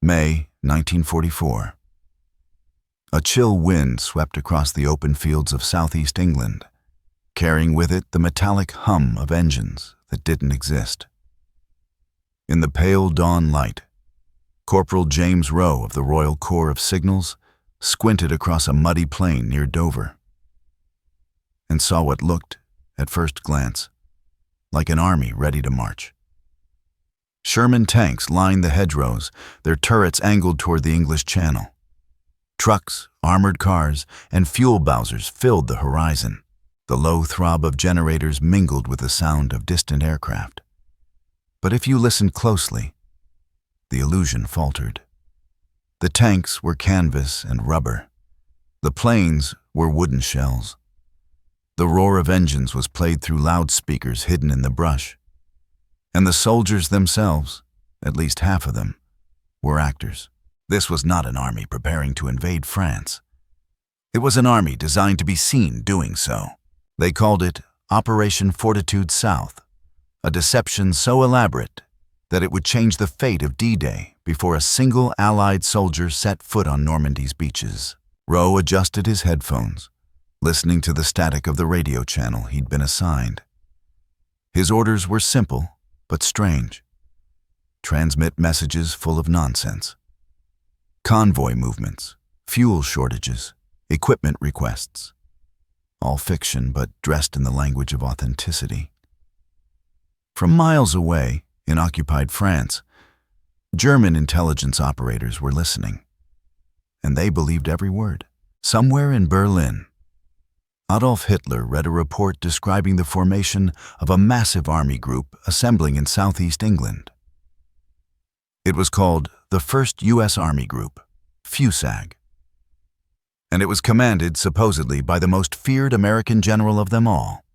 May 1944. A chill wind swept across the open fields of southeast England, carrying with it the metallic hum of engines that didn't exist. In the pale dawn light, Corporal James Rowe of the Royal Corps of Signals squinted across a muddy plain near Dover and saw what looked, at first glance, like an army ready to march. Sherman tanks lined the hedgerows, their turrets angled toward the English Channel. Trucks, armored cars, and fuel bowsers filled the horizon. The low throb of generators mingled with the sound of distant aircraft. But if you listened closely, the illusion faltered. The tanks were canvas and rubber. The planes were wooden shells. The roar of engines was played through loudspeakers hidden in the brush. And the soldiers themselves, at least half of them, were actors. This was not an army preparing to invade France. It was an army designed to be seen doing so. They called it Operation Fortitude South, a deception so elaborate that it would change the fate of D-Day before a single Allied soldier set foot on Normandy's beaches. Rowe adjusted his headphones, listening to the static of the radio channel he'd been assigned. His orders were simple but strange. Transmit messages full of nonsense. Convoy movements, fuel shortages, equipment requests. All fiction, but dressed in the language of authenticity. From miles away, in occupied France, German intelligence operators were listening. And they believed every word. Somewhere in Berlin, Adolf Hitler read a report describing the formation of a massive army group assembling in southeast England. It was called the First U.S. Army Group, FUSAG. And it was commanded supposedly by the most feared American general of them all,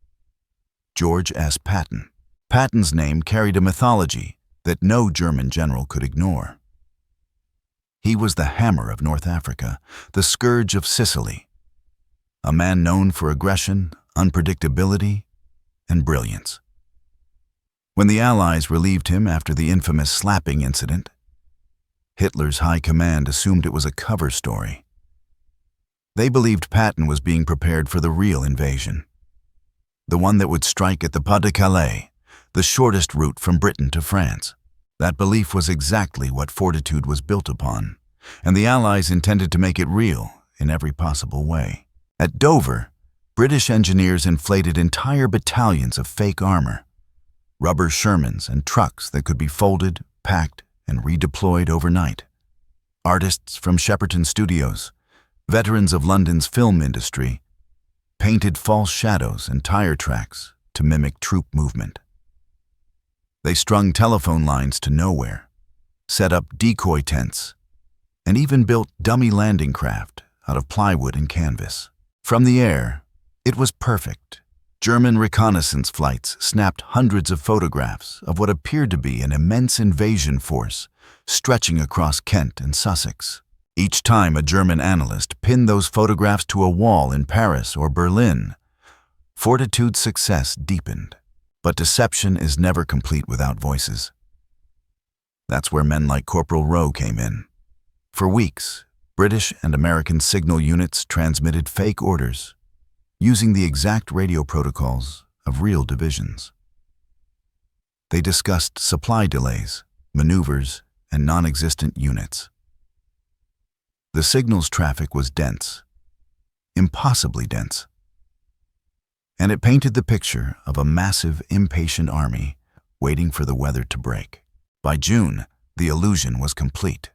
George S. Patton. Patton's name carried a mythology that no German general could ignore. He was the hammer of North Africa, the scourge of Sicily, a man known for aggression, unpredictability, and brilliance. When the Allies relieved him after the infamous slapping incident, Hitler's high command assumed it was a cover story. They believed Patton was being prepared for the real invasion, the one that would strike at the Pas de Calais, the shortest route from Britain to France. That belief was exactly what Fortitude was built upon, and the Allies intended to make it real in every possible way. At Dover, British engineers inflated entire battalions of fake armor, rubber Shermans and trucks that could be folded, packed, and redeployed overnight. Artists from Shepperton Studios, veterans of London's film industry, painted false shadows and tire tracks to mimic troop movement. They strung telephone lines to nowhere, set up decoy tents, and even built dummy landing craft out of plywood and canvas. From the air, it was perfect. German reconnaissance flights snapped hundreds of photographs of what appeared to be an immense invasion force stretching across Kent and Sussex. Each time a German analyst pinned those photographs to a wall in Paris or Berlin, Fortitude's success deepened. But deception is never complete without voices. That's where men like Corporal Rowe came in. For weeks, British and American signal units transmitted fake orders, using the exact radio protocols of real divisions. They discussed supply delays, maneuvers, and non-existent units. The signals traffic was dense, impossibly dense. And it painted the picture of a massive, impatient army waiting for the weather to break. By June, the illusion was complete.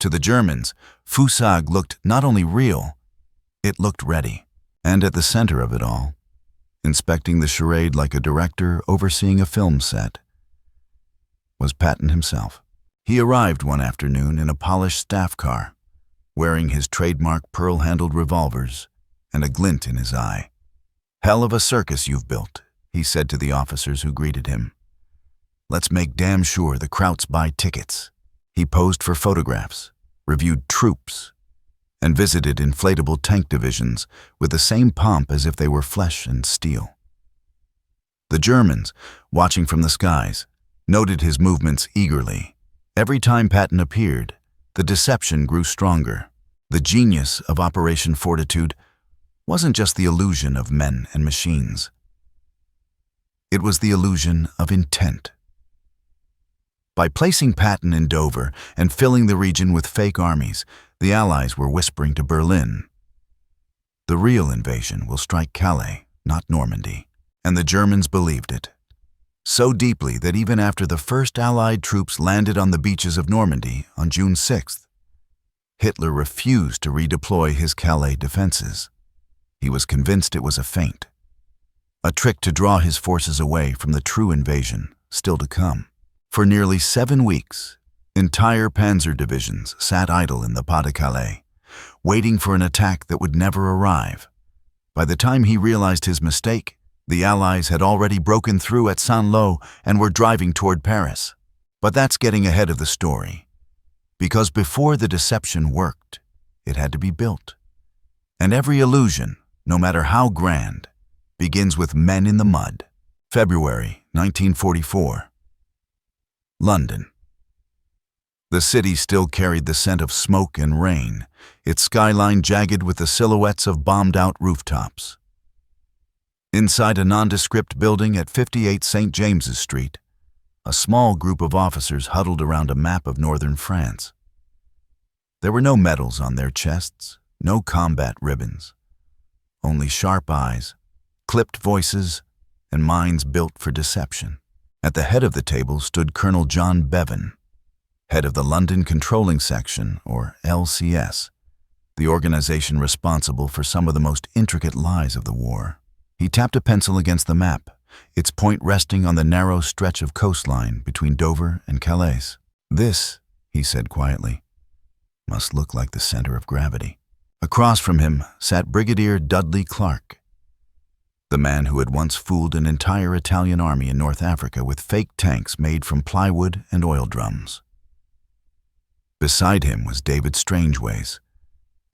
To the Germans, FUSAG looked not only real, it looked ready. And at the center of it all, inspecting the charade like a director overseeing a film set, was Patton himself. He arrived one afternoon in a polished staff car, wearing his trademark pearl-handled revolvers and a glint in his eye. "Hell of a circus you've built," he said to the officers who greeted him. "Let's make damn sure the Krauts buy tickets." He posed for photographs, reviewed troops, and visited inflatable tank divisions with the same pomp as if they were flesh and steel. The Germans, watching from the skies, noted his movements eagerly Every time Patton appeared, the deception grew stronger. The genius of Operation Fortitude wasn't just the illusion of men and machines. It was the illusion of intent. By placing Patton in Dover and filling the region with fake armies, the Allies were whispering to Berlin, "The real invasion will strike Calais, not Normandy." And the Germans believed it. So deeply that even after the first Allied troops landed on the beaches of Normandy on June 6th, Hitler refused to redeploy his Calais defenses. He was convinced it was a feint, a trick to draw his forces away from the true invasion still to come. For nearly 7 weeks, entire panzer divisions sat idle in the Pas-de-Calais, waiting for an attack that would never arrive. By the time he realized his mistake, the Allies had already broken through at Saint-Lô and were driving toward Paris. But that's getting ahead of the story, because before the deception worked, it had to be built. And every illusion, no matter how grand, begins with men in the mud. February 1944. London. The city still carried the scent of smoke and rain, its skyline jagged with the silhouettes of bombed-out rooftops. Inside a nondescript building at 58 St. James's Street, a small group of officers huddled around a map of northern France. There were no medals on their chests, no combat ribbons, only sharp eyes, clipped voices, and minds built for deception. At the head of the table stood Colonel John Bevan, head of the London Controlling Section, or LCS, the organization responsible for some of the most intricate lies of the war. He tapped a pencil against the map, its point resting on the narrow stretch of coastline between Dover and Calais. "This," he said quietly, "must look like the center of gravity." Across from him sat Brigadier Dudley Clark, the man who had once fooled an entire Italian army in North Africa with fake tanks made from plywood and oil drums. Beside him was David Strangeways,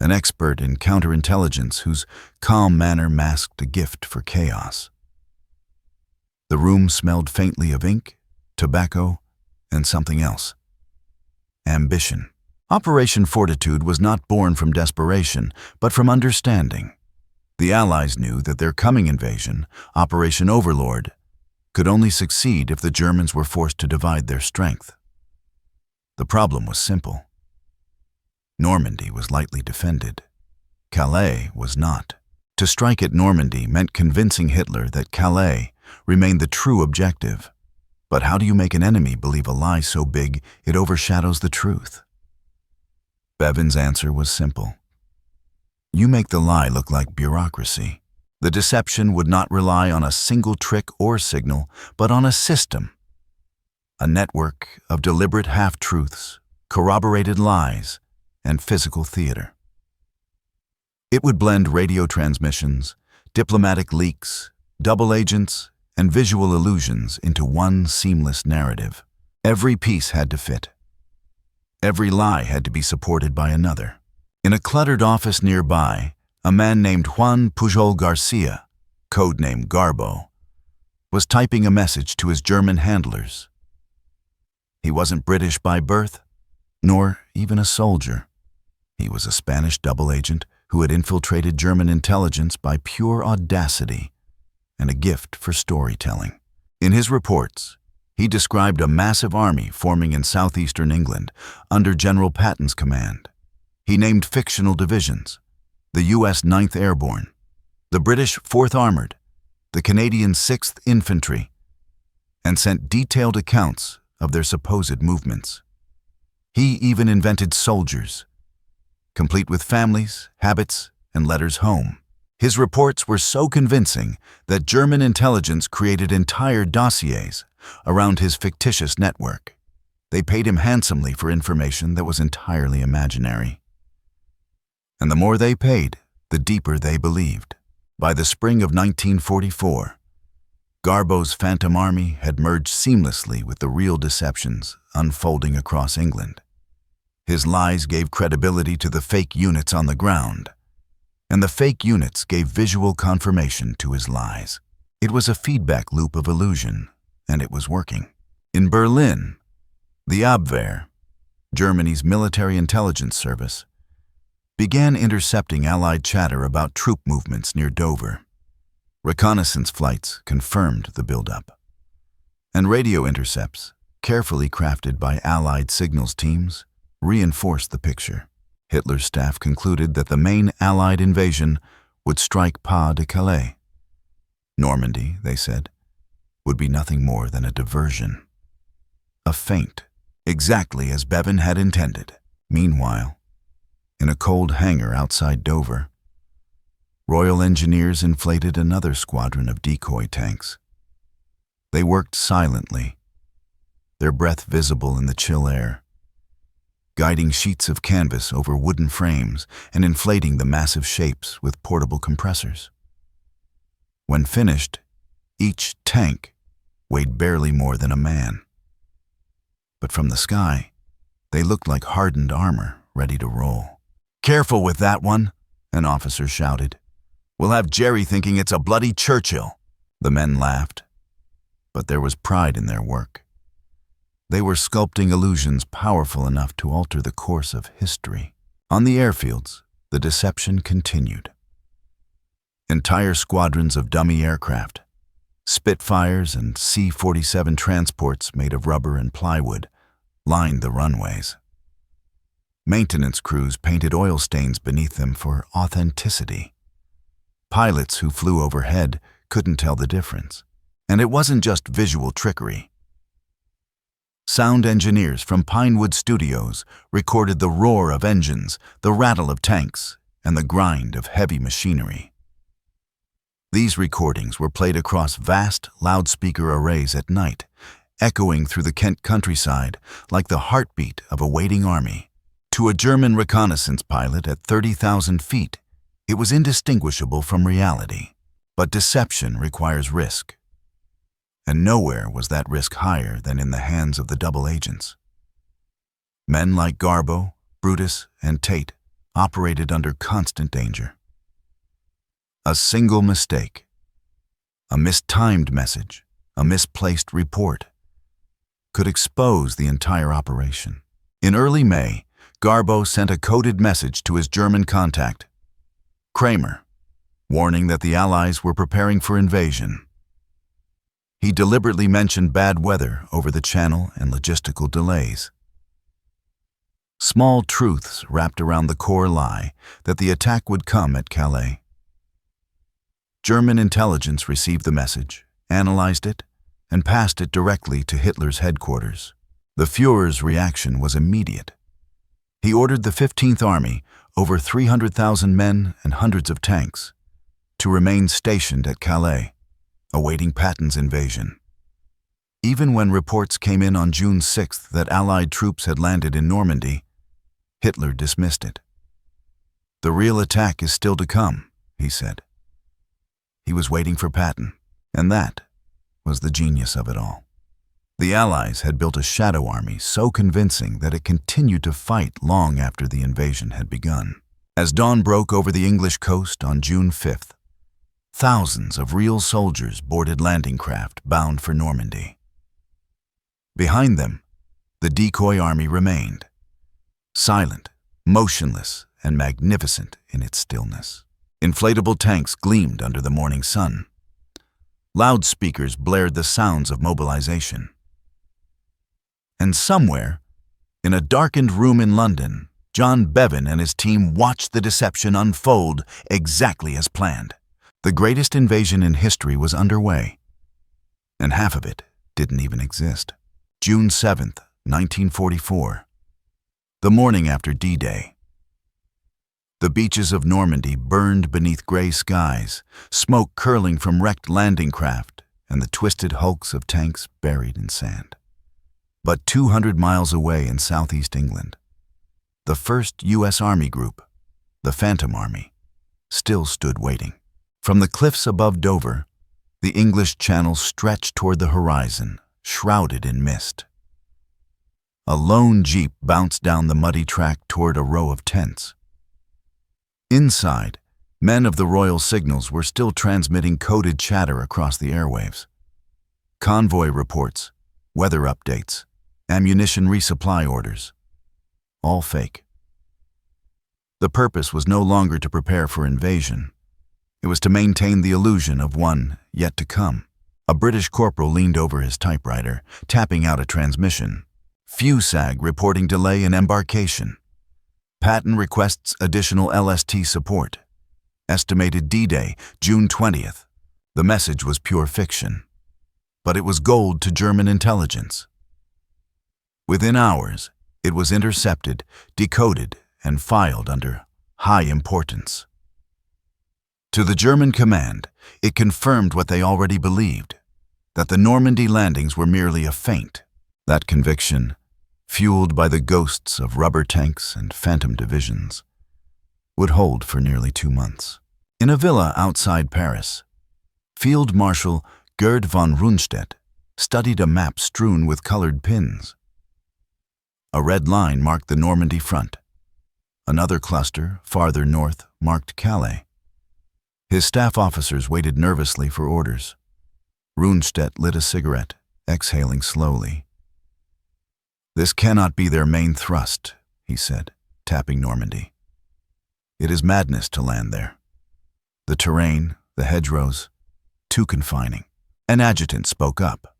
an expert in counterintelligence whose calm manner masked a gift for chaos. The room smelled faintly of ink, tobacco, and something else: ambition. Operation Fortitude was not born from desperation, but from understanding. The Allies knew that their coming invasion, Operation Overlord, could only succeed if the Germans were forced to divide their strength. The problem was simple. Normandy was lightly defended. Calais was not. To strike at Normandy meant convincing Hitler that Calais remained the true objective. But how do you make an enemy believe a lie so big it overshadows the truth? Bevan's answer was simple. You make the lie look like bureaucracy. The deception would not rely on a single trick or signal, but on a system. A network of deliberate half-truths, corroborated lies, and physical theater. It would blend radio transmissions, diplomatic leaks, double agents, and visual illusions into one seamless narrative. Every piece had to fit. Every lie had to be supported by another. In a cluttered office nearby, a man named Juan Pujol Garcia, codenamed Garbo, was typing a message to his German handlers. He wasn't British by birth, nor even a soldier. He was a Spanish double agent who had infiltrated German intelligence by pure audacity and a gift for storytelling. In his reports, he described a massive army forming in southeastern England under General Patton's command. He named fictional divisions: the U.S. 9th Airborne, the British 4th Armored, the Canadian 6th Infantry, and sent detailed accounts of their supposed movements. He even invented soldiers, complete with families, habits, and letters home. His reports were so convincing that German intelligence created entire dossiers around his fictitious network. They paid him handsomely for information that was entirely imaginary. And the more they paid, the deeper they believed. By the spring of 1944, Garbo's Phantom Army had merged seamlessly with the real deceptions unfolding across England. His lies gave credibility to the fake units on the ground, and the fake units gave visual confirmation to his lies. It was a feedback loop of illusion, and it was working. In Berlin, the Abwehr, Germany's military intelligence service, began intercepting Allied chatter about troop movements near Dover. Reconnaissance flights confirmed the buildup. And radio intercepts, carefully crafted by Allied signals teams, reinforced the picture. Hitler's staff concluded that the main Allied invasion would strike Pas de Calais. Normandy, they said, would be nothing more than a diversion. A feint, exactly as Bevan had intended. Meanwhile, in a cold hangar outside Dover, Royal Engineers inflated another squadron of decoy tanks. They worked silently, their breath visible in the chill air, guiding sheets of canvas over wooden frames and inflating the massive shapes with portable compressors. When finished, each tank weighed barely more than a man. But from the sky, they looked like hardened armor ready to roll. "Careful with that one," an officer shouted. "We'll have Jerry thinking it's a bloody Churchill." The men laughed, but there was pride in their work. They were sculpting illusions powerful enough to alter the course of history. On the airfields, the deception continued. Entire squadrons of dummy aircraft, Spitfires and C-47 transports made of rubber and plywood, lined the runways. Maintenance crews painted oil stains beneath them for authenticity. Pilots who flew overhead couldn't tell the difference. And it wasn't just visual trickery. Sound engineers from Pinewood Studios recorded the roar of engines, the rattle of tanks, and the grind of heavy machinery. These recordings were played across vast loudspeaker arrays at night, echoing through the Kent countryside like the heartbeat of a waiting army. To a German reconnaissance pilot at 30,000 feet, it was indistinguishable from reality. But deception requires risk. And nowhere was that risk higher than in the hands of the double agents. Men like Garbo, Brutus, and Tate operated under constant danger. A single mistake, a mistimed message, a misplaced report, could expose the entire operation. In early May, Garbo sent a coded message to his German contact, Kramer, warning that the Allies were preparing for invasion. He deliberately mentioned bad weather over the channel and logistical delays. Small truths wrapped around the core lie that the attack would come at Calais. German intelligence received the message, analyzed it, and passed it directly to Hitler's headquarters. The Führer's reaction was immediate. He ordered the 15th Army, over 300,000 men and hundreds of tanks, to remain stationed at Calais, awaiting Patton's invasion. Even when reports came in on June 6th that Allied troops had landed in Normandy, Hitler dismissed it. "The real attack is still to come," he said. He was waiting for Patton, and that was the genius of it all. The Allies had built a shadow army so convincing that it continued to fight long after the invasion had begun. As dawn broke over the English coast on June 5th, thousands of real soldiers boarded landing craft bound for Normandy. Behind them, the decoy army remained, silent, motionless, and magnificent in its stillness. Inflatable tanks gleamed under the morning sun. Loudspeakers blared the sounds of mobilization. And somewhere, in a darkened room in London, John Bevan and his team watched the deception unfold exactly as planned. The greatest invasion in history was underway, and half of it didn't even exist. June 7th, 1944, the morning after D-Day. The beaches of Normandy burned beneath gray skies, smoke curling from wrecked landing craft and the twisted hulks of tanks buried in sand. But 200 miles away in southeast England, the 1st U.S. Army Group, the Phantom Army, still stood waiting. From the cliffs above Dover, the English Channel stretched toward the horizon, shrouded in mist. A lone jeep bounced down the muddy track toward a row of tents. Inside, men of the Royal Signals were still transmitting coded chatter across the airwaves. Convoy reports, weather updates, ammunition resupply orders. all fake. The purpose was no longer to prepare for invasion. It was to maintain the illusion of one yet to come. A British corporal leaned over his typewriter, tapping out a transmission. FUSAG reporting delay in embarkation. Patton requests additional LST support. Estimated D-Day, June 20th. The message was pure fiction. But it was gold to German intelligence. Within hours, it was intercepted, decoded, and filed under high importance. To the German command, it confirmed what they already believed, that the Normandy landings were merely a feint. That conviction, fueled by the ghosts of rubber tanks and phantom divisions, would hold for nearly 2 months. In a villa outside Paris, Field Marshal Gerd von Rundstedt studied a map strewn with colored pins. A red line marked the Normandy front. Another cluster, farther north, marked Calais. His staff officers waited nervously for orders. Rundstedt lit a cigarette, exhaling slowly. "This cannot be their main thrust," he said, tapping Normandy. "It is madness to land there. The terrain, the hedgerows, too confining." An adjutant spoke up.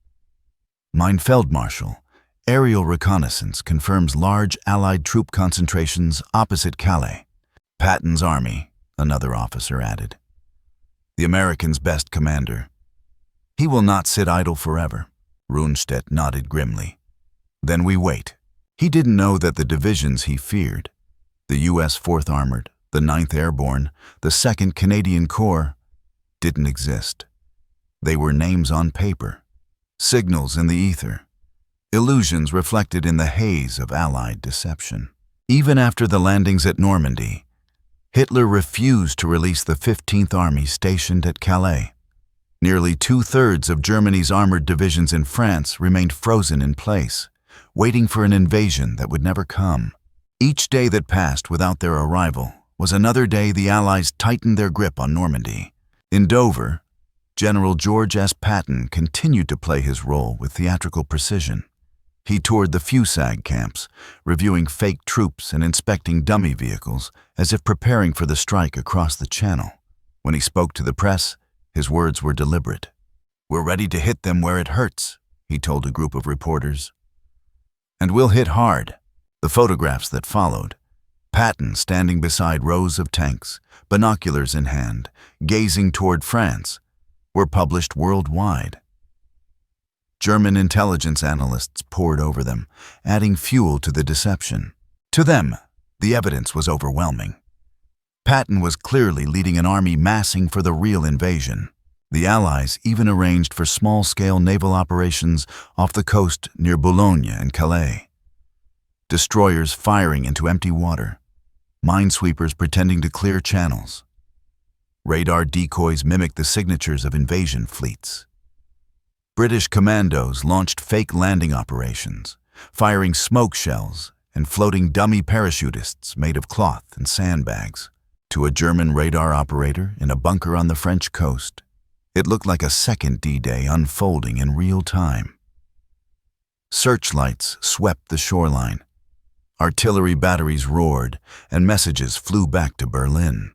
"Mein Feldmarschall, aerial reconnaissance confirms large Allied troop concentrations opposite Calais." "Patton's army," another officer added. "The Americans' best commander. He will not sit idle forever." Rundstedt nodded grimly. "Then we wait." He didn't know that the divisions he feared, the U.S. 4th Armored, the 9th Airborne, the 2nd Canadian Corps, didn't exist. They were names on paper, signals in the ether, illusions reflected in the haze of Allied deception. Even after the landings at Normandy, Hitler refused to release the 15th Army stationed at Calais. Nearly 2/3 of Germany's armored divisions in France remained frozen in place, waiting for an invasion that would never come. Each day that passed without their arrival was another day the Allies tightened their grip on Normandy. In Dover, General George S. Patton continued to play his role with theatrical precision. He toured the FUSAG camps, reviewing fake troops and inspecting dummy vehicles as if preparing for the strike across the channel. When he spoke to the press, his words were deliberate. "We're ready to hit them where it hurts," he told a group of reporters. "And we'll hit hard." The photographs that followed, Patton standing beside rows of tanks, binoculars in hand, gazing toward France, were published worldwide. German intelligence analysts pored over them, adding fuel to the deception. To them, the evidence was overwhelming. Patton was clearly leading an army massing for the real invasion. The Allies even arranged for small-scale naval operations off the coast near Boulogne and Calais. Destroyers firing into empty water, minesweepers pretending to clear channels. Radar decoys mimicked the signatures of invasion fleets. British commandos launched fake landing operations, firing smoke shells and floating dummy parachutists made of cloth and sandbags. To a German radar operator in a bunker on the French coast, it looked like a second D-Day unfolding in real time. Searchlights swept the shoreline. Artillery batteries roared, and messages flew back to Berlin.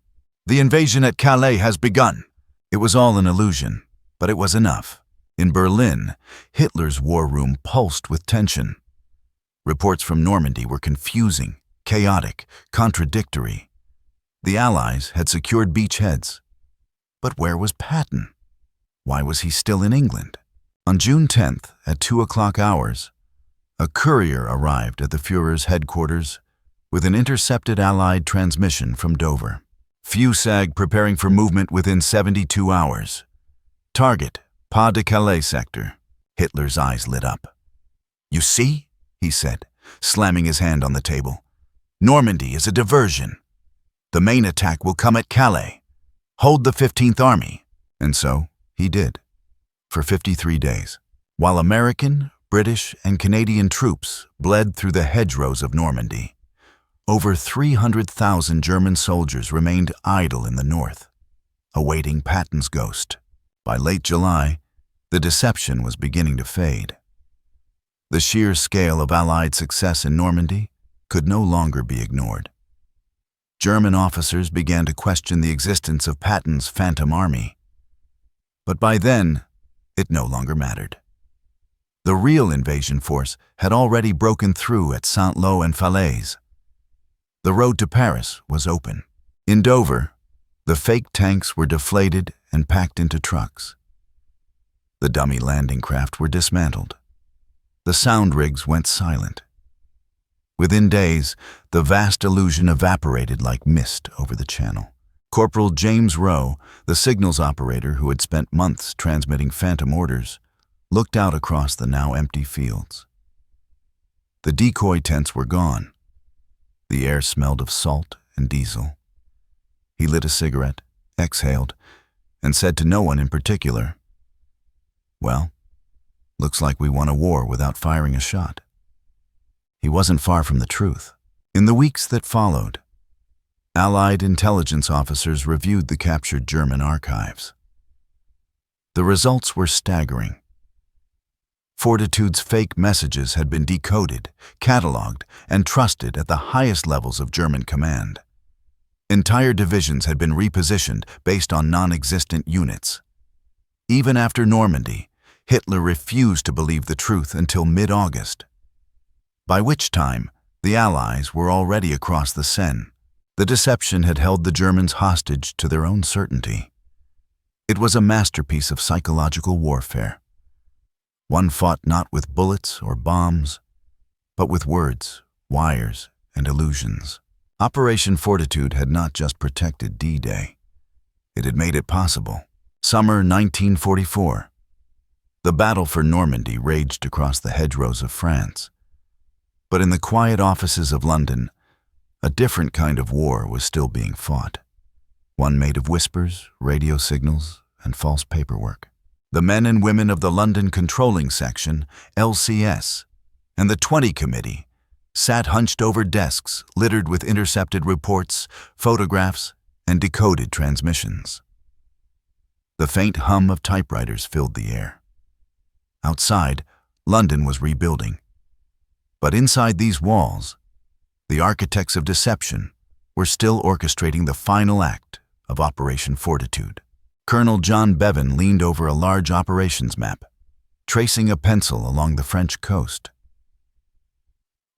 "The invasion at Calais has begun." It was all an illusion, but it was enough. In Berlin, Hitler's war room pulsed with tension. Reports from Normandy were confusing, chaotic, contradictory. The Allies had secured beachheads. But where was Patton? Why was he still in England? On June 10th, at 2 o'clock hours, a courier arrived at the Führer's headquarters with an intercepted Allied transmission from Dover. FUSAG preparing for movement within 72 hours. Target, Pas de Calais sector. Hitler's eyes lit up. "You see?" he said, slamming his hand on the table. "Normandy is a diversion. The main attack will come at Calais. Hold the 15th Army." And so he did, for 53 days, while American, British, and Canadian troops bled through the hedgerows of Normandy. Over 300,000 German soldiers remained idle in the north, awaiting Patton's ghost. By late July, the deception was beginning to fade. The sheer scale of Allied success in Normandy could no longer be ignored. German officers began to question the existence of Patton's phantom army. But by then, it no longer mattered. The real invasion force had already broken through at Saint-Lô and Falaise. The road to Paris was open. In Dover, the fake tanks were deflated and packed into trucks. The dummy landing craft were dismantled. The sound rigs went silent. Within days, the vast illusion evaporated like mist over the channel. Corporal James Rowe, the signals operator who had spent months transmitting phantom orders, looked out across the now empty fields. The decoy tents were gone. The air smelled of salt and diesel. He lit a cigarette, exhaled, and said to no one in particular, "Well, looks like we won a war without firing a shot." He wasn't far from the truth. In the weeks that followed, Allied intelligence officers reviewed the captured German archives. The results were staggering. Fortitude's fake messages had been decoded, catalogued, and trusted at the highest levels of German command. Entire divisions had been repositioned based on non-existent units. Even after Normandy, Hitler refused to believe the truth until mid-August, by which time the Allies were already across the Seine. The deception had held the Germans hostage to their own certainty. It was a masterpiece of psychological warfare. One fought not with bullets or bombs, but with words, wires, and illusions. Operation Fortitude had not just protected D-Day. It had made it possible. Summer 1944. The battle for Normandy raged across the hedgerows of France. But in the quiet offices of London, a different kind of war was still being fought. One made of whispers, radio signals, and false paperwork. The men and women of the London Controlling Section, LCS, and the 20 Committee sat hunched over desks littered with intercepted reports, photographs, and decoded transmissions. The faint hum of typewriters filled the air. Outside, London was rebuilding. But inside these walls, the architects of deception were still orchestrating the final act of Operation Fortitude. Colonel John Bevan leaned over a large operations map, tracing a pencil along the French coast.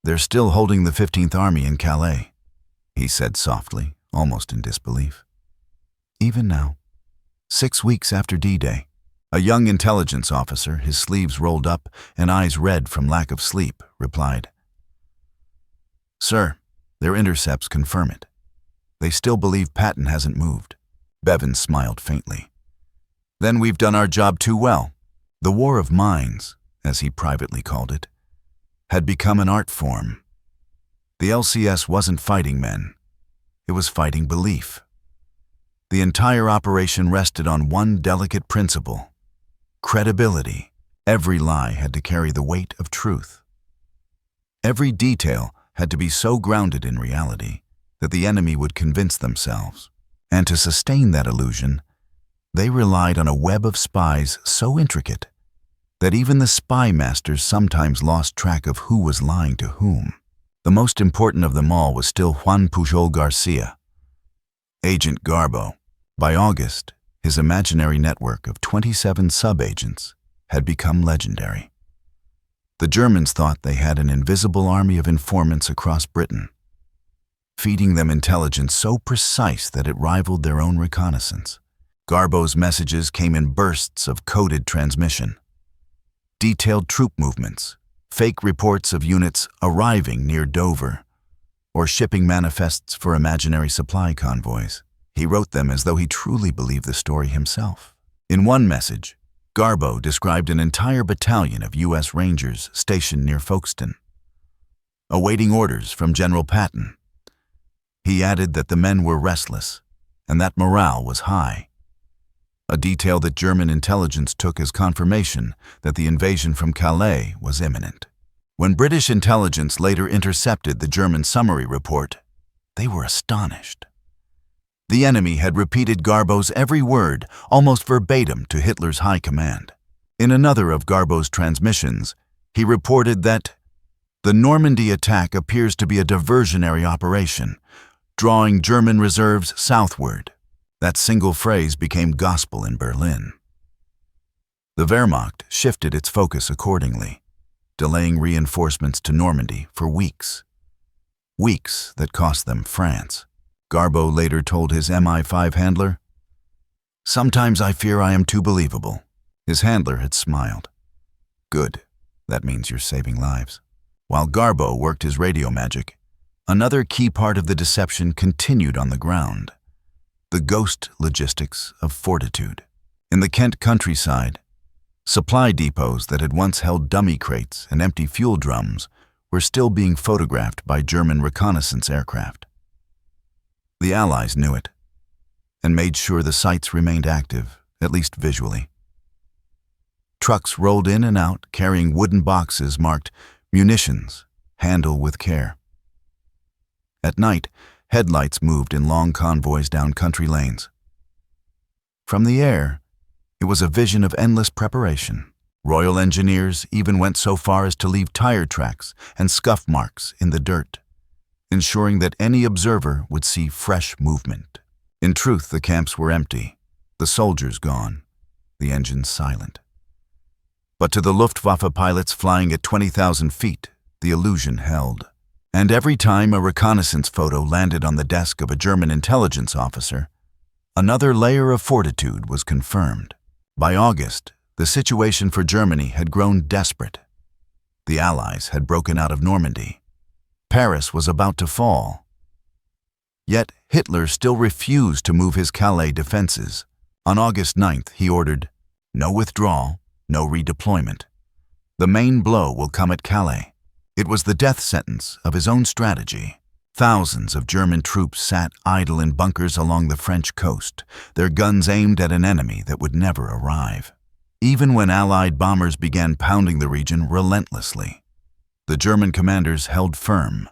"They're still holding the 15th Army in Calais," he said softly, almost in disbelief. "Even now, 6 weeks after D-Day." A young intelligence officer, his sleeves rolled up and eyes red from lack of sleep, replied, "Sir, their intercepts confirm it. They still believe Patton hasn't moved." Bevan smiled faintly. "Then we've done our job too well." The War of Minds, as he privately called it, had become an art form. The LCS wasn't fighting men. It was fighting belief. The entire operation rested on one delicate principle: credibility. Every lie had to carry the weight of truth. Every detail had to be so grounded in reality that the enemy would convince themselves. And to sustain that illusion, they relied on a web of spies so intricate that even the spy masters sometimes lost track of who was lying to whom. The most important of them all was still Juan Pujol Garcia, Agent Garbo. By August, his imaginary network of 27 sub-agents had become legendary. The Germans thought they had an invisible army of informants across Britain, feeding them intelligence so precise that it rivaled their own reconnaissance. Garbo's messages came in bursts of coded transmission. Detailed troop movements, fake reports of units arriving near Dover, or shipping manifests for imaginary supply convoys. He wrote them as though he truly believed the story himself. In one message, Garbo described an entire battalion of U.S. Rangers stationed near Folkestone, awaiting orders from General Patton. He added that the men were restless and that morale was high, a detail that German intelligence took as confirmation that the invasion from Calais was imminent. When British intelligence later intercepted the German summary report, they were astonished. The enemy had repeated Garbo's every word, almost verbatim, to Hitler's high command. In another of Garbo's transmissions, he reported that The Normandy attack appears to be a diversionary operation, drawing German reserves southward. That single phrase became gospel in Berlin. The Wehrmacht shifted its focus accordingly, delaying reinforcements to Normandy for weeks. Weeks that cost them France. Garbeau later told his Mi-5 handler, "Sometimes I fear I am too believable." His handler had smiled. "Good, that means you're saving lives." While Garbeau worked his radio magic, another key part of the deception continued on the ground: the ghost logistics of Fortitude. In the Kent countryside, supply depots that had once held dummy crates and empty fuel drums were still being photographed by German reconnaissance aircraft. The Allies knew it, and made sure the sites remained active, at least visually. Trucks rolled in and out, carrying wooden boxes marked "Munitions, handle with care." At night, headlights moved in long convoys down country lanes. From the air, it was a vision of endless preparation. Royal engineers even went so far as to leave tire tracks and scuff marks in the dirt, ensuring that any observer would see fresh movement. In truth, the camps were empty, the soldiers gone, the engines silent. But to the Luftwaffe pilots flying at 20,000 feet, the illusion held. And every time a reconnaissance photo landed on the desk of a German intelligence officer, another layer of fortitude was confirmed. By August, the situation for Germany had grown desperate. The Allies had broken out of Normandy. Paris was about to fall. Yet Hitler still refused to move his Calais defenses. On August 9th, he ordered, "No withdrawal, no redeployment. The main blow will come at Calais." It was the death sentence of his own strategy. Thousands of German troops sat idle in bunkers along the French coast, their guns aimed at an enemy that would never arrive. Even when Allied bombers began pounding the region relentlessly, the German commanders held firm.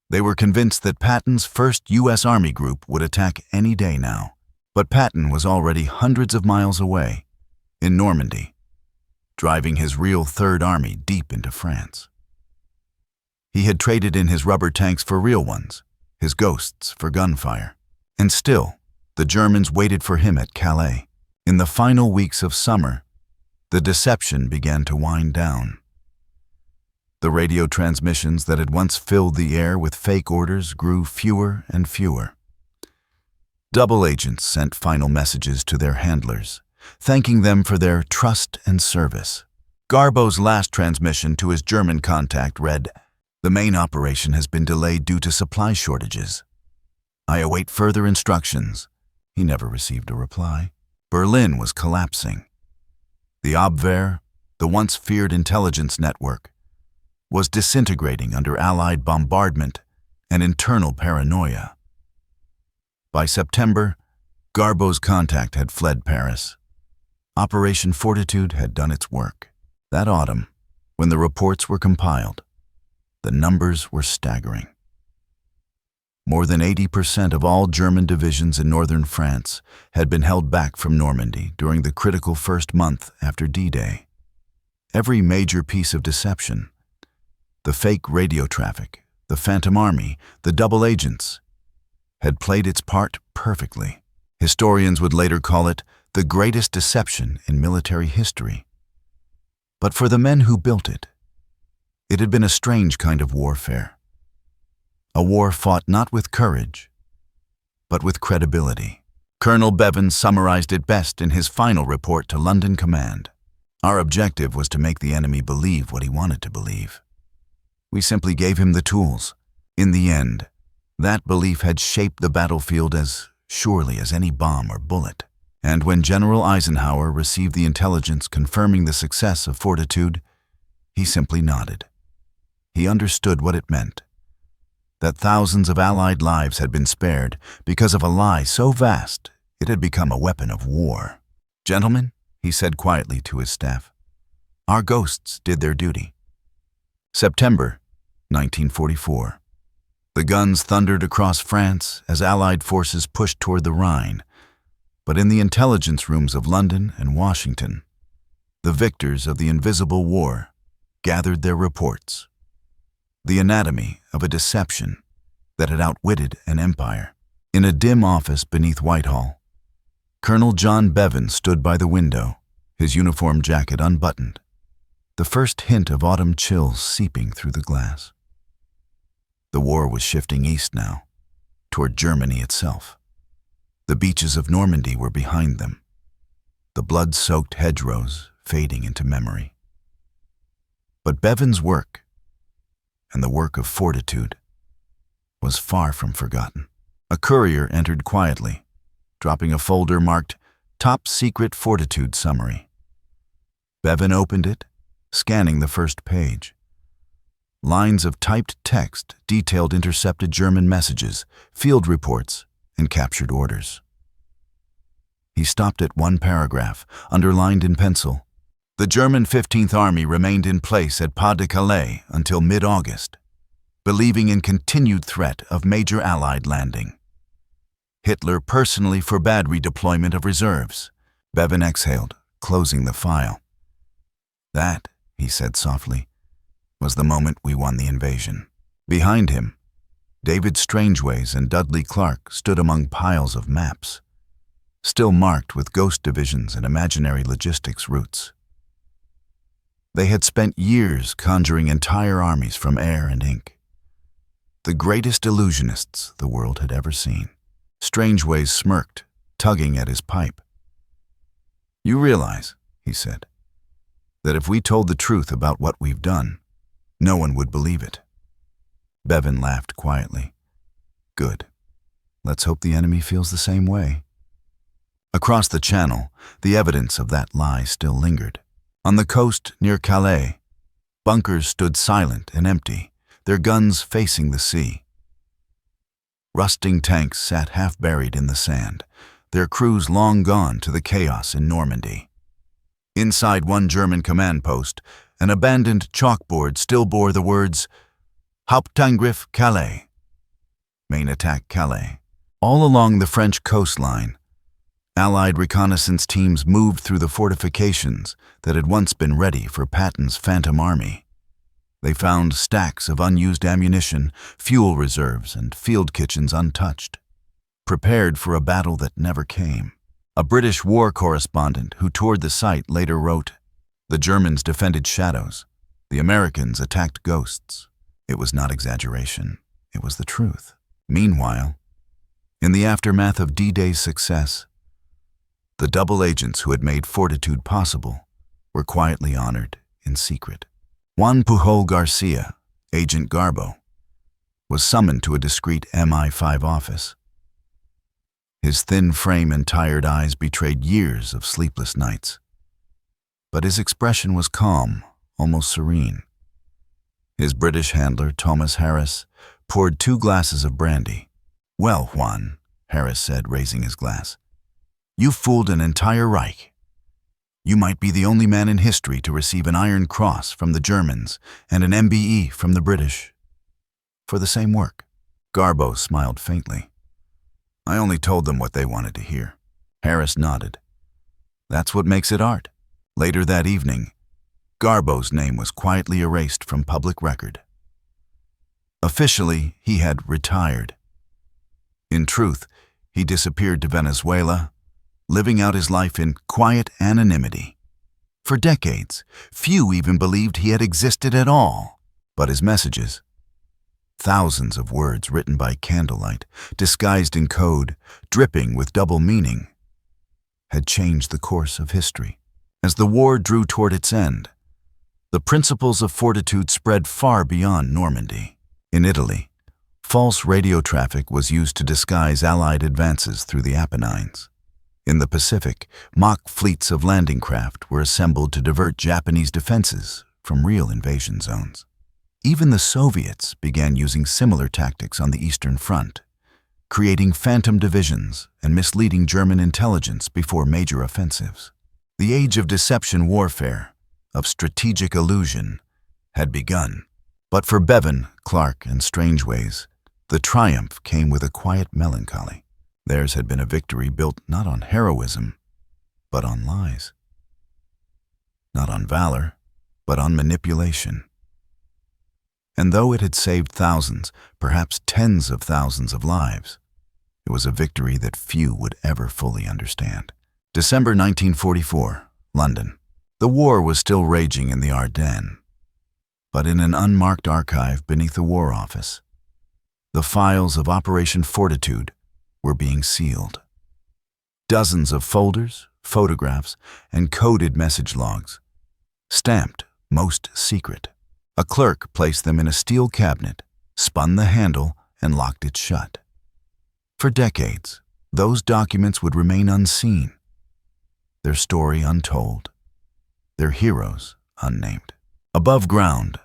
They were convinced that Patton's 1st U.S. Army Group would attack any day now. But Patton was already hundreds of miles away, in Normandy, driving his real Third Army deep into France. He had traded in his rubber tanks for real ones, his ghosts for gunfire. And still, the Germans waited for him at Calais. In the final weeks of summer, the deception began to wind down. The radio transmissions that had once filled the air with fake orders grew fewer and fewer. Double agents sent final messages to their handlers, thanking them for their trust and service. Garbeau's last transmission to his German contact read, "The main operation has been delayed due to supply shortages. I await further instructions." He never received a reply. Berlin was collapsing. The Abwehr, the once feared intelligence network, was disintegrating under Allied bombardment and internal paranoia. By September, Garbeau's contact had fled Paris. Operation Fortitude had done its work. That autumn, when the reports were compiled, the numbers were staggering. More than 80% of all German divisions in northern France had been held back from Normandy during the critical first month after D-Day. Every major piece of deception, the fake radio traffic, the Phantom Army, the double agents, had played its part perfectly. Historians would later call it the greatest deception in military history. But for the men who built it, it had been a strange kind of warfare. A war fought not with courage, but with credibility. Colonel Bevan summarized it best in his final report to London Command. "Our objective was to make the enemy believe what he wanted to believe. We simply gave him the tools. In the end, that belief had shaped the battlefield as surely as any bomb or bullet." And when General Eisenhower received the intelligence confirming the success of Fortitude, he simply nodded. He understood what it meant, that thousands of Allied lives had been spared because of a lie so vast it had become a weapon of war. "Gentlemen," he said quietly to his staff, "our ghosts did their duty." September 1944. The guns thundered across France as Allied forces pushed toward the Rhine. But in the intelligence rooms of London and Washington, the victors of the invisible war gathered their reports. the anatomy of a deception that had outwitted an empire. In a dim office beneath Whitehall, Colonel John Bevan stood by the window, his uniform jacket unbuttoned, the first hint of autumn chills seeping through the glass. The war was shifting east now, toward Germany itself. The beaches of Normandy were behind them, the blood-soaked hedgerows fading into memory. But Bevan's work, and the work of Fortitude, was far from forgotten. A courier entered quietly, dropping a folder marked Top Secret Fortitude Summary. Bevan opened it, scanning the first page. Lines of typed text detailed intercepted German messages, field reports, and captured orders. He stopped at one paragraph, underlined in pencil. The German 15th Army remained in place at Pas de Calais until mid-August, believing in continued threat of major Allied landing. Hitler personally forbade redeployment of reserves. Bevan exhaled, closing the file. That, he said softly, was the moment we won the invasion. Behind him, David Strangeways and Dudley Clark stood among piles of maps, still marked with ghost divisions and imaginary logistics routes. They had spent years conjuring entire armies from air and ink. The greatest illusionists the world had ever seen. Strangeways smirked, tugging at his pipe. "You realize," he said, "that if we told the truth about what we've done, no one would believe it." Bevan laughed quietly. "Good. Let's hope the enemy feels the same way." Across the channel, the evidence of that lie still lingered. On the coast near Calais, bunkers stood silent and empty, their guns facing the sea. Rusting tanks sat half-buried in the sand, their crews long gone to the chaos in Normandy. Inside one German command post, an abandoned chalkboard still bore the words, Hauptangriff Calais, main attack Calais. All along the French coastline, Allied reconnaissance teams moved through the fortifications that had once been ready for Patton's Phantom Army. They found stacks of unused ammunition, fuel reserves, and field kitchens untouched, prepared for a battle that never came. A British war correspondent who toured the site later wrote, "The Germans defended shadows. The Americans attacked ghosts." It was not exaggeration. It was the truth. Meanwhile, in the aftermath of D-Day's success, the double agents who had made Fortitude possible were quietly honored in secret. Juan Pujol Garcia, Agent Garbo, was summoned to a discreet MI5 office. His thin frame and tired eyes betrayed years of sleepless nights. But his expression was calm, almost serene. His British handler, Thomas Harris, poured 2 glasses of brandy. "Well, Juan," Harris said, raising his glass, "you fooled an entire Reich. You might be the only man in history to receive an Iron Cross from the Germans and an MBE from the British. For the same work." Garbo smiled faintly. "I only told them what they wanted to hear." Harris nodded. "That's what makes it art." Later that evening, Garbo's name was quietly erased from public record. Officially, he had retired. In truth, he disappeared to Venezuela, living out his life in quiet anonymity. For decades, few even believed he had existed at all. But his messages, thousands of words written by candlelight, disguised in code, dripping with double meaning, had changed the course of history. As the war drew toward its end, the principles of Fortitude spread far beyond Normandy. In Italy, false radio traffic was used to disguise Allied advances through the Apennines. In the Pacific, mock fleets of landing craft were assembled to divert Japanese defenses from real invasion zones. Even the Soviets began using similar tactics on the Eastern Front, creating phantom divisions and misleading German intelligence before major offensives. The age of deception warfare, of strategic illusion, had begun. But for Bevan, Clark, and Strangeways, the triumph came with a quiet melancholy. Theirs had been a victory built not on heroism, but on lies. Not on valor, but on manipulation. And though it had saved thousands, perhaps tens of thousands of lives, it was a victory that few would ever fully understand. December 1944, London. The war was still raging in the Ardennes, but in an unmarked archive beneath the War Office, the files of Operation Fortitude were being sealed. Dozens of folders, photographs, and coded message logs, stamped most secret. A clerk placed them in a steel cabinet, spun the handle, and locked it shut. For decades, those documents would remain unseen, their story untold, their heroes unnamed. Above ground,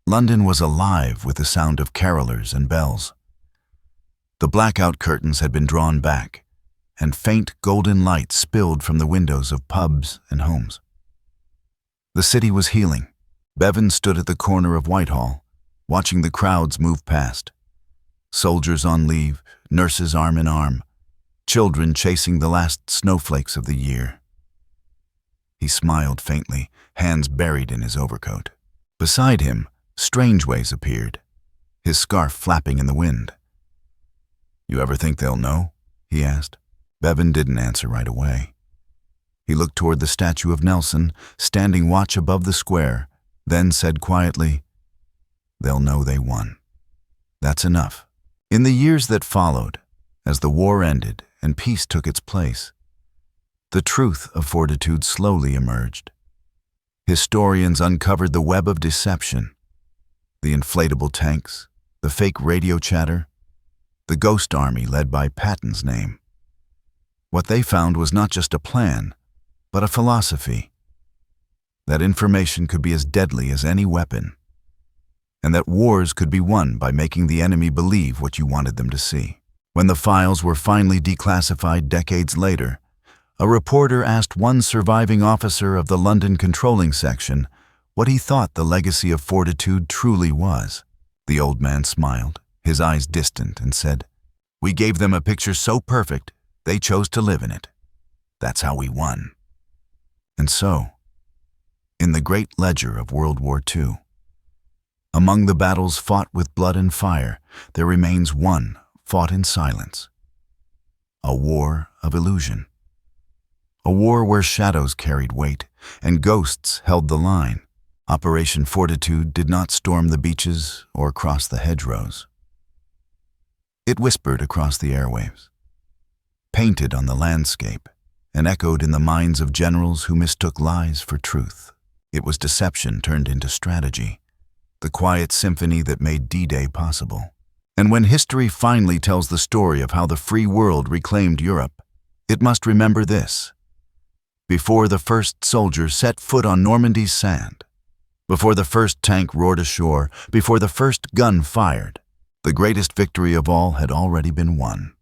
London was alive with the sound of carolers and bells. The blackout curtains had been drawn back, and faint golden light spilled from the windows of pubs and homes. The city was healing. Bevan stood at the corner of Whitehall, watching the crowds move past. Soldiers on leave, nurses arm in arm, children chasing the last snowflakes of the year. He smiled faintly, hands buried in his overcoat. Beside him, Strangeways appeared, his scarf flapping in the wind. "You ever think they'll know?" he asked. Bevan didn't answer right away. He looked toward the statue of Nelson, standing watch above the square, then said quietly, "They'll know they won. That's enough." In the years that followed, as the war ended and peace took its place, the truth of Fortitude slowly emerged. Historians uncovered the web of deception, the inflatable tanks, the fake radio chatter, the ghost army led by Patton's name. What they found was not just a plan, but a philosophy. That information could be as deadly as any weapon, and that wars could be won by making the enemy believe what you wanted them to see. When the files were finally declassified decades later, a reporter asked one surviving officer of the London controlling section what he thought the legacy of Fortitude truly was. The old man smiled, his eyes distant, and said, "We gave them a picture so perfect, they chose to live in it. That's how we won." And so, in the great ledger of World War II, among the battles fought with blood and fire, there remains one fought in silence. A war of illusion. A war where shadows carried weight and ghosts held the line. Operation Fortitude did not storm the beaches or cross the hedgerows. It whispered across the airwaves, painted on the landscape, and echoed in the minds of generals who mistook lies for truth. It was deception turned into strategy, the quiet symphony that made D-Day possible. And when history finally tells the story of how the free world reclaimed Europe, it must remember this. Before the first soldier set foot on Normandy's sand, before the first tank roared ashore, before the first gun fired, the greatest victory of all had already been won.